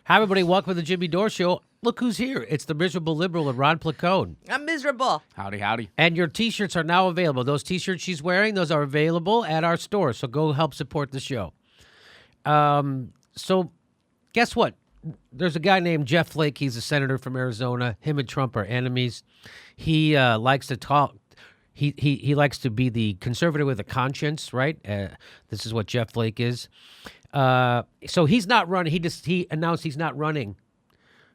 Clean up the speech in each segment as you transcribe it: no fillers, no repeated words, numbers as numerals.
Hi, everybody. Welcome to the Jimmy Dore Show. Look who's here. It's the miserable liberal and Ron Placone. I'm miserable. Howdy, howdy. And your T-shirts are now available. Those T-shirts she's wearing, those are available at our store. So go help support the show. So guess what? There's a guy named Jeff Flake. He's a senator from Arizona. Him and Trump are enemies. He likes to talk. He likes to be the conservative with a conscience, right? This is what Jeff Flake is. So he's not running. He announced he's not running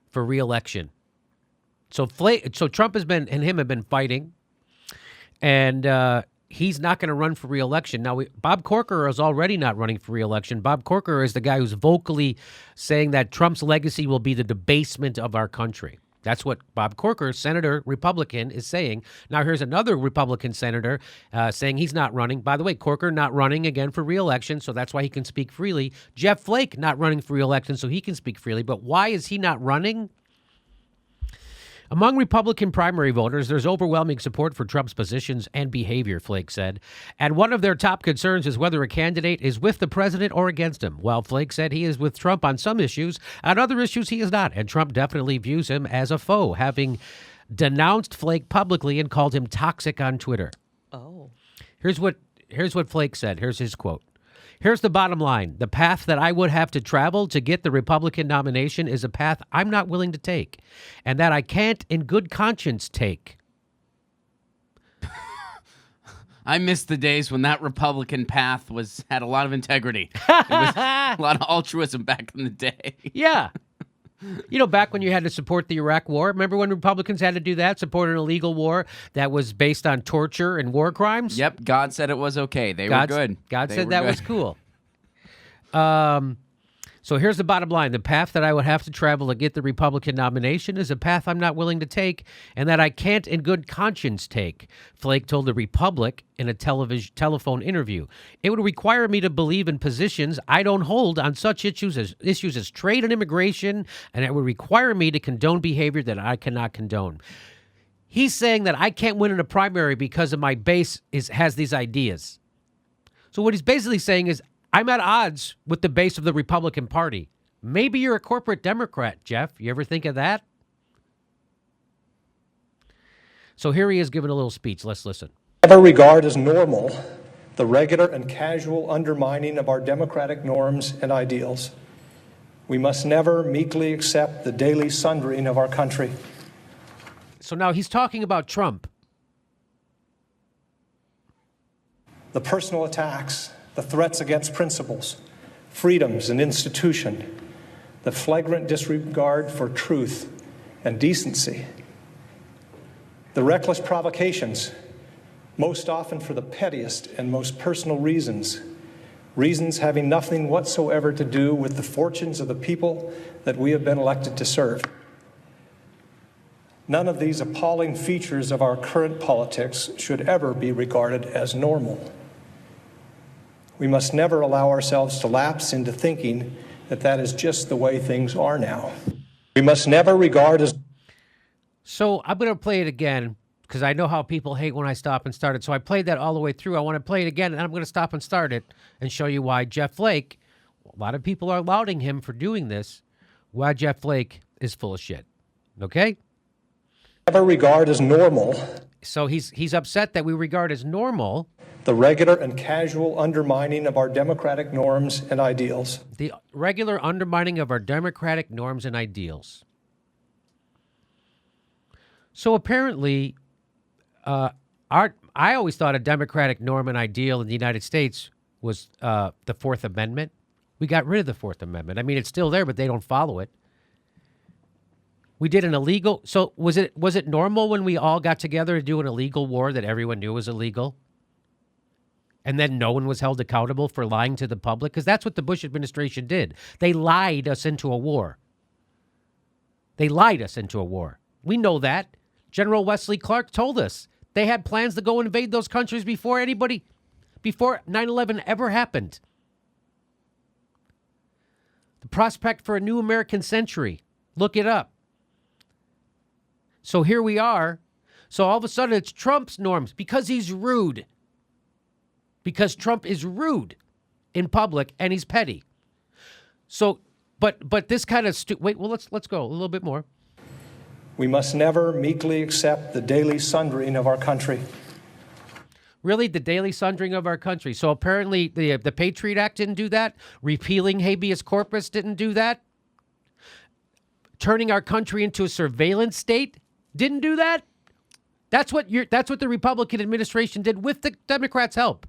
for re-election. So Trump and him have been fighting, and he's not going to run for re-election. Now, Bob Corker is already not running for re-election. Bob Corker is the guy who's vocally saying that Trump's legacy will be the debasement of our country. That's what Bob Corker, Senator Republican, is saying. Now, here's another Republican senator saying he's not running. By the way, Corker not running again for re-election, so that's why he can speak freely. Jeff Flake not running for re-election, so he can speak freely. But why is he not running? Among Republican primary voters, there's overwhelming support for Trump's positions and behavior, Flake said. And one of their top concerns is whether a candidate is with the president or against him. While Flake said he is with Trump on some issues, on other issues he is not. And Trump definitely views him as a foe, having denounced Flake publicly and called him toxic on Twitter. Oh. Here's what Flake said. Here's his quote. Here's the bottom line. The path that I would have to travel to get the Republican nomination is a path I'm not willing to take, and that I can't in good conscience take. I miss the days when that Republican path had a lot of integrity. It was a lot of altruism back in the day. Yeah. You know, back when you had to support the Iraq War, remember when Republicans had to do that, support an illegal war that was based on torture and war crimes? Yep, God said it was okay. They were good. God said that was cool. So here's the bottom line. The path that I would have to travel to get the Republican nomination is a path I'm not willing to take and that I can't in good conscience take, Flake told the Republic in a telephone interview. It would require me to believe in positions I don't hold on such issues as trade and immigration, and it would require me to condone behavior that I cannot condone. He's saying that I can't win in a primary because of my base has these ideas. So what he's basically saying is, I'm at odds with the base of the Republican Party. Maybe you're a corporate Democrat, Jeff. You ever think of that? So here he is giving a little speech. Let's listen. Never regard as normal the regular and casual undermining of our democratic norms and ideals. We must never meekly accept the daily sundering of our country. So now he's talking about Trump. The personal attacks, the threats against principles, freedoms, and institution, the flagrant disregard for truth and decency, the reckless provocations, most often for the pettiest and most personal reasons having nothing whatsoever to do with the fortunes of the people that we have been elected to serve. None of these appalling features of our current politics should ever be regarded as normal. We must never allow ourselves to lapse into thinking that is just the way things are now. We must never regard as... So I'm going to play it again because I know how people hate when I stop and start it. So I played that all the way through. I want to play it again, and I'm going to stop and start it and show you why Jeff Flake, a lot of people are lauding him for doing this, why Jeff Flake is full of shit. Okay? Never regard as normal. So he's upset that we regard as normal the regular and casual undermining of our democratic norms and ideals. The regular undermining of our democratic norms and ideals. So apparently, I always thought a democratic norm and ideal in the United States was the Fourth Amendment. We got rid of the Fourth Amendment. I mean, it's still there, but they don't follow it. We did an illegal. So was it normal when we all got together to do an illegal war that everyone knew was illegal? And then no one was held accountable for lying to the public? Because that's what the Bush administration did. They lied us into a war. They lied us into a war. We know that. General Wesley Clark told us they had plans to go invade those countries before 9/11 ever happened. The prospect for a new American century. Look it up. So here we are. So all of a sudden it's Trump's norms because he's rude. Because Trump is rude in public and he's petty. So But this kind of wait. Well, let's go a little bit more. We must never meekly accept the daily sundering of our country. Really, the daily sundering of our country. So apparently the Patriot Act didn't do that. Repealing habeas corpus didn't do that. Turning our country into a surveillance state didn't do that. That's what the Republican administration did with the Democrats' help.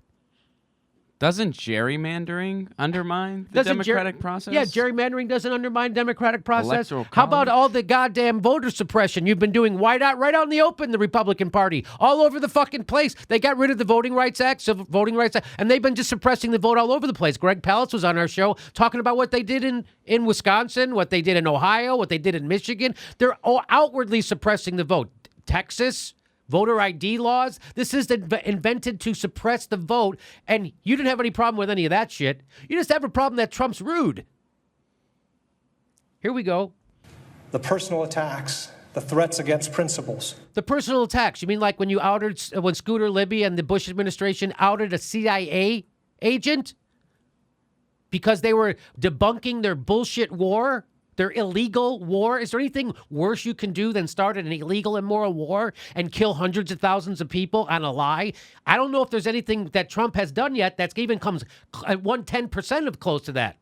Doesn't gerrymandering undermine the democratic process? Yeah, gerrymandering doesn't undermine democratic process. Electoral How about college? all the goddamn voter suppression you've been doing right out in the open, the Republican Party, all over the fucking place? They got rid of the Voting Rights Act, Civil Voting Rights Act, and they've been just suppressing the vote all over the place. Greg Palast was on our show talking about what they did in Wisconsin, what they did in Ohio, what they did in Michigan. They're all outwardly suppressing the vote. Texas, voter ID laws. This is invented to suppress the vote, and you didn't have any problem with any of that shit. You just have a problem that Trump's rude. Here we go. The personal attacks, the threats against principles. The personal attacks. You mean like when when Scooter Libby and the Bush administration outed a CIA agent because they were debunking their bullshit war? Their illegal war? Is there anything worse you can do than start an illegal, immoral war and kill hundreds of thousands of people on a lie? I don't know if there's anything that Trump has done yet that even comes at 1/10% of close to that.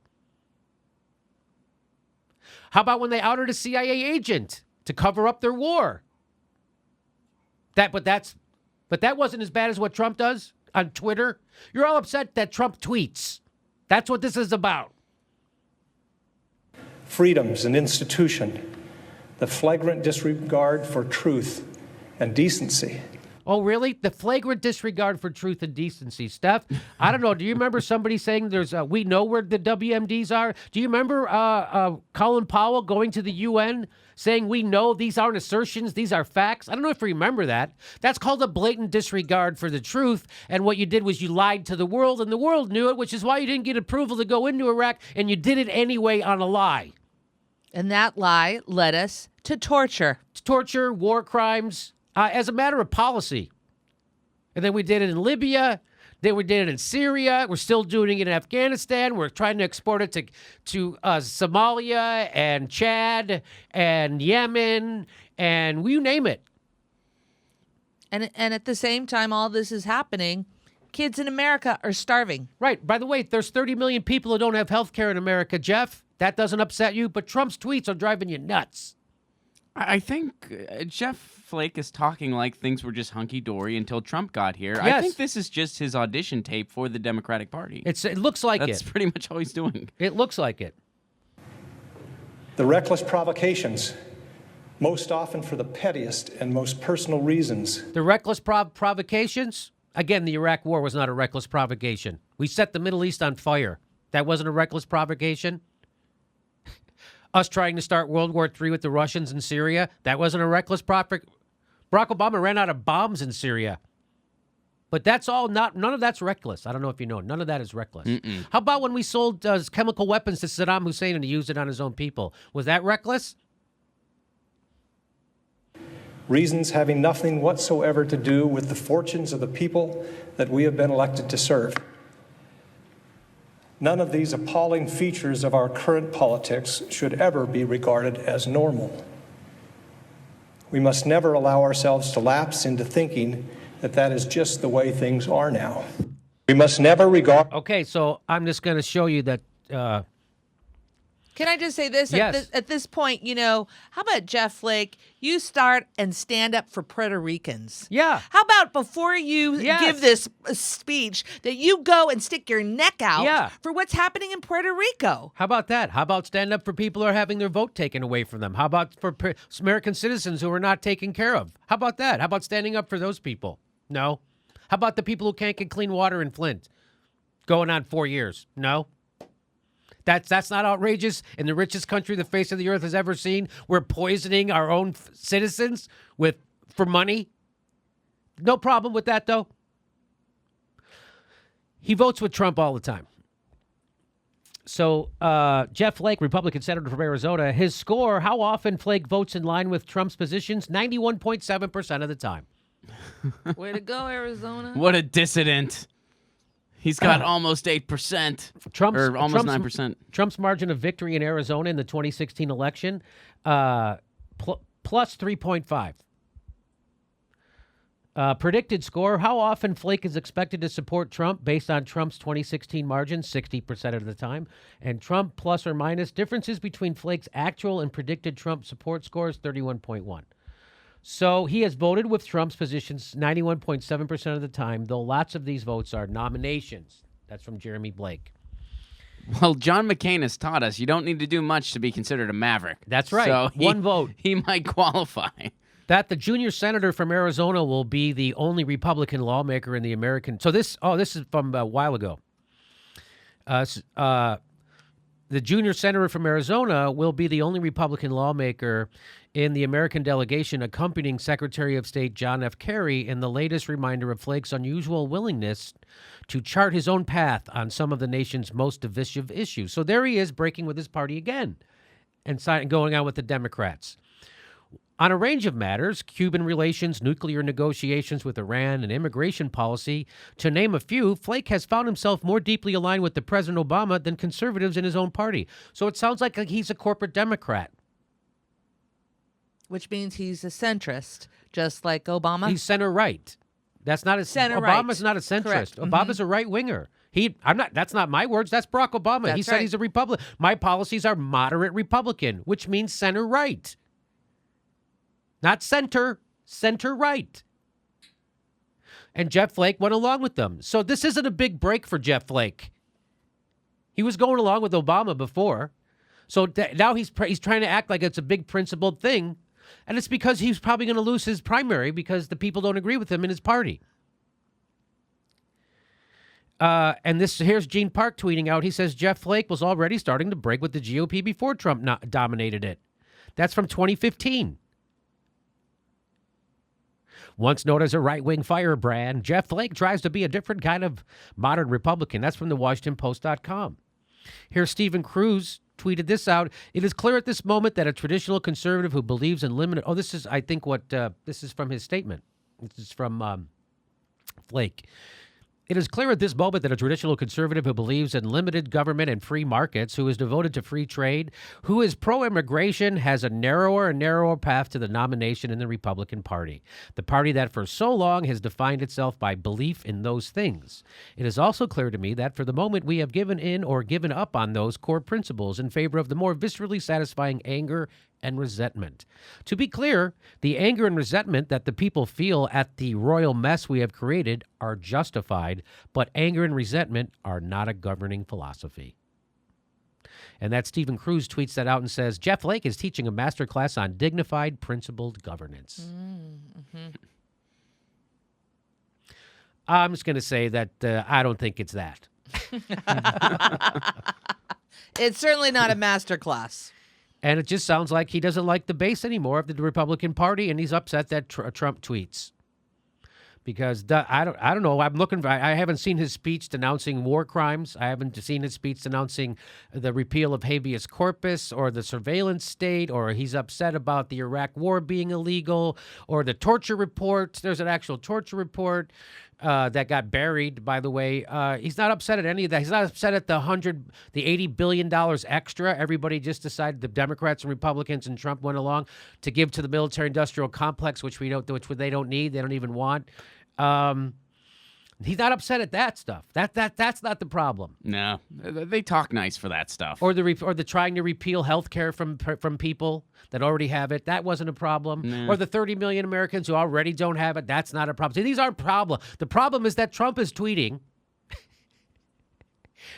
How about when they outed a CIA agent to cover up their war? But that wasn't as bad as what Trump does on Twitter. You're all upset that Trump tweets. That's what this is about. Freedoms and institution, the flagrant disregard for truth and decency. Oh, really? The flagrant disregard for truth and decency. Steph, I don't know. Do you remember somebody saying we know where the WMDs are? Do you remember Colin Powell going to the UN saying we know these aren't assertions, these are facts? I don't know if you remember that. That's called a blatant disregard for the truth. And what you did was you lied to the world, and the world knew it, which is why you didn't get approval to go into Iraq, and you did it anyway on a lie. And that lie led us to torture. Torture, war crimes, as a matter of policy. And then we did it in Libya. Then we did it in Syria. We're still doing it in Afghanistan. We're trying to export it to Somalia and Chad and Yemen and you name it. And at the same time all this is happening, kids in America are starving. Right. By the way, there's 30 million people who don't have health care in America, Jeff. That doesn't upset you, but Trump's tweets are driving you nuts. I think Jeff Flake is talking like things were just hunky-dory until Trump got here. Yes. I think this is just his audition tape for the Democratic Party. It looks like That's pretty much all he's doing. It looks like it. The reckless provocations, most often for the pettiest and most personal reasons. The reckless provocations? Again, the Iraq War was not a reckless provocation. We set the Middle East on fire. That wasn't a reckless provocation. Us trying to start World War III with the Russians in Syria, that wasn't a reckless provocation. Barack Obama ran out of bombs in Syria. But that's all none of that's reckless. I don't know if you know. None of that is reckless. How about when we sold chemical weapons to Saddam Hussein and he used it on his own people? Was that reckless? Reasons having nothing whatsoever to do with the fortunes of the people that we have been elected to serve. None of these appalling features of our current politics should ever be regarded as normal. We must never allow ourselves to lapse into thinking that is just the way things are now. We must never regard... Okay, so I'm just going to show you that... Can I just say this? Yes. At this point, how about Jeff Flake? You start and stand up for Puerto Ricans. Yeah. How about before you Yes. give this speech that you go and stick your neck out Yeah. for what's happening in Puerto Rico? How about that? How about stand up for people who are having their vote taken away from them? How about for American citizens who are not taken care of? How about that? How about standing up for those people? No. How about the people who can't get clean water in Flint? Going on 4 years? No. That's not outrageous in the richest country the face of the earth has ever seen. We're poisoning our own citizens for money. No problem with that, though. He votes with Trump all the time. So Jeff Flake, Republican senator from Arizona, his score, how often Flake votes in line with Trump's positions? 91.7% of the time. Way to go, Arizona. What a dissident. He's got almost 8%, or almost 9%. Trump's margin of victory in Arizona in the 2016 election, plus 3.5. Predicted score, how often Flake is expected to support Trump based on Trump's 2016 margin, 60% of the time. And Trump plus or minus, differences between Flake's actual and predicted Trump support scores, 31.1. So he has voted with Trump's positions 91.7% of the time, though lots of these votes are nominations. That's from Jeremy Blake. Well, John McCain has taught us you don't need to do much to be considered a maverick. That's right. So One vote. He might qualify. That the junior senator from Arizona will be the only Republican lawmaker in the American. So this is from a while ago. The junior senator from Arizona will be the only Republican lawmaker in the American delegation accompanying Secretary of State John F. Kerry in the latest reminder of Flake's unusual willingness to chart his own path on some of the nation's most divisive issues. So there he is breaking with his party again and going on with the Democrats. On a range of matters, Cuban relations, nuclear negotiations with Iran, and immigration policy, to name a few, Flake has found himself more deeply aligned with the President Obama than conservatives in his own party. So it sounds like he's a corporate Democrat. Which means he's a centrist, just like Obama. He's center-right. That's not a Center-right. Obama's not a centrist. Correct. Obama's a right-winger. That's not my words. That's Barack Obama. That's He said right. he's a Republican. My policies are moderate Republican, which means center-right. Not center-right. And Jeff Flake went along with them. So this isn't a big break for Jeff Flake. He was going along with Obama before. So now he's trying to act like it's a big principled thing. And it's because he's probably going to lose his primary because the people don't agree with him in his party. And here's Gene Park tweeting out. He says Jeff Flake was already starting to break with the GOP before Trump dominated it. That's from 2015. Once known as a right-wing firebrand, Jeff Flake tries to be a different kind of modern Republican. That's from the WashingtonPost.com. Here's Stephen Cruz tweeted this out. It is clear at this moment that a traditional conservative who believes in limited... Oh, this is, I think, this is from his statement. This is from Flake. It is clear at this moment that a traditional conservative who believes in limited government and free markets, who is devoted to free trade, who is pro-immigration, has a narrower and narrower path to the nomination in the Republican Party, the party that for so long has defined itself by belief in those things. It is also clear to me that for the moment we have given in or given up on those core principles in favor of the more viscerally satisfying anger and resentment. To be clear, the anger and resentment that the people feel at the royal mess we have created are justified, but anger and resentment are not a governing philosophy. And that Stephen Cruz tweets that out and says, Jeff Flake is teaching a masterclass on dignified, principled governance. Mm-hmm. I'm just going to say that I don't think it's that. It's certainly not a master class. And it just sounds like he doesn't like the base anymore of the Republican Party, and he's upset that Trump tweets. Because I don't know. I haven't seen his speech denouncing war crimes. I haven't seen his speech denouncing the repeal of habeas corpus or the surveillance state, or he's upset about the Iraq war being illegal, or the torture report. There's an actual torture report that got buried, by the way. He's not upset at any of that. He's not upset at the $80 billion extra. Everybody just decided, the Democrats and Republicans and Trump went along to give to the military-industrial complex, which they don't need. They don't even want. He's not upset at that stuff. That's not the problem. No, they talk nice for that stuff. Or the trying to repeal health care from people that already have it. That wasn't a problem. No. Or the 30 million Americans who already don't have it. That's not a problem. See, these aren't problems. The problem is that Trump is tweeting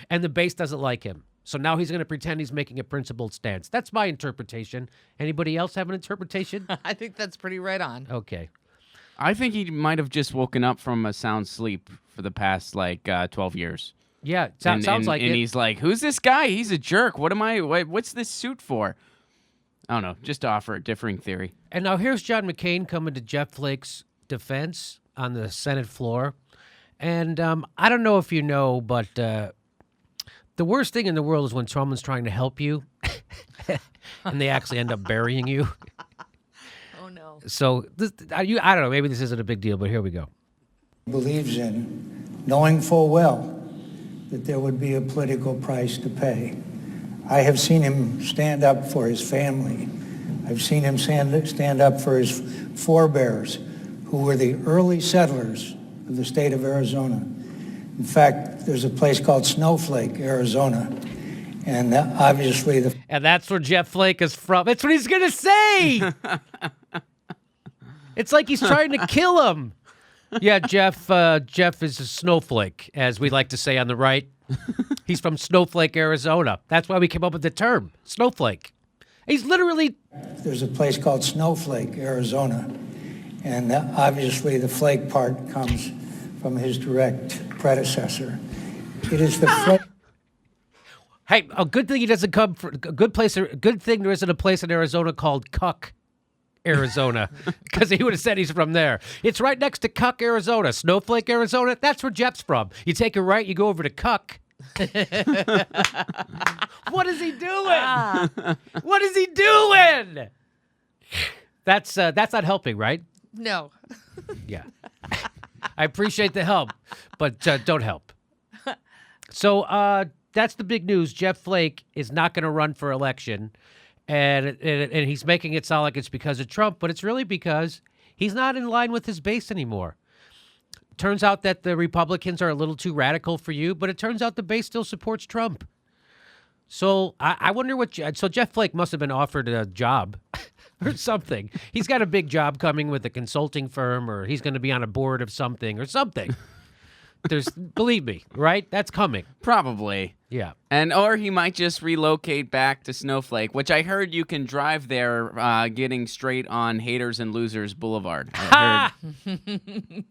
and the base doesn't like him. So now he's going to pretend he's making a principled stance. That's my interpretation. Anybody else have an interpretation? I think that's pretty right on. Okay. I think he might have just woken up from a sound sleep for the past 12 years. Yeah, sounds like it. And he's like, "Who's this guy? He's a jerk. What's this suit for?" I don't know. Just to offer a differing theory. And now here's John McCain coming to Jeff Flake's defense on the Senate floor. And I don't know if you know, but the worst thing in the world is when someone's trying to help you and they actually end up burying you. Oh, no. So I don't know. Maybe this isn't a big deal, but here we go. Believes in knowing full well that there would be a political price to pay. I have seen him stand up for his family. I've seen him stand up for his forebears, who were the early settlers of the state of Arizona. In fact, there's a place called Snowflake, Arizona, and obviously And that's where Jeff Flake is from. That's what he's going to say. It's like he's trying to kill him. Yeah, Jeff is a snowflake, as we like to say on the right. He's from Snowflake, Arizona. That's why we came up with the term, snowflake. He's literally... There's a place called Snowflake, Arizona, and obviously the flake part comes from his direct predecessor. It is the flake... Hey, a good thing he doesn't come from... A good thing there isn't a place in Arizona called Cuck, Arizona, because he would have said he's from there. It's right next to Cuck, Arizona. Snowflake, Arizona, that's where Jeff's from. You take a right, you go over to Cuck. What is he doing? What is he doing? That's not helping, right? No. Yeah. I appreciate the help, but don't help. So that's the big news. Jeff Flake is not going to run for election, and he's making it sound like it's because of Trump, but it's really because he's not in line with his base anymore. Turns out that the Republicans are a little too radical for you, but it turns out the base still supports Trump. So I wonder so Jeff Flake must have been offered a job or something. He's got a big job coming with a consulting firm, or he's going to be on a board of something or something. Believe me, right? That's coming. Probably. Yeah. Or he might just relocate back to Snowflake, which I heard you can drive there getting straight on Haters and Losers Boulevard. I heard.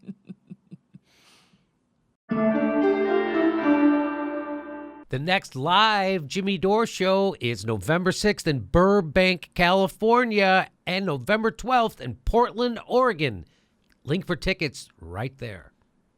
The next live Jimmy Dore show is November 6th in Burbank, California, and November 12th in Portland, Oregon. Link for tickets right there.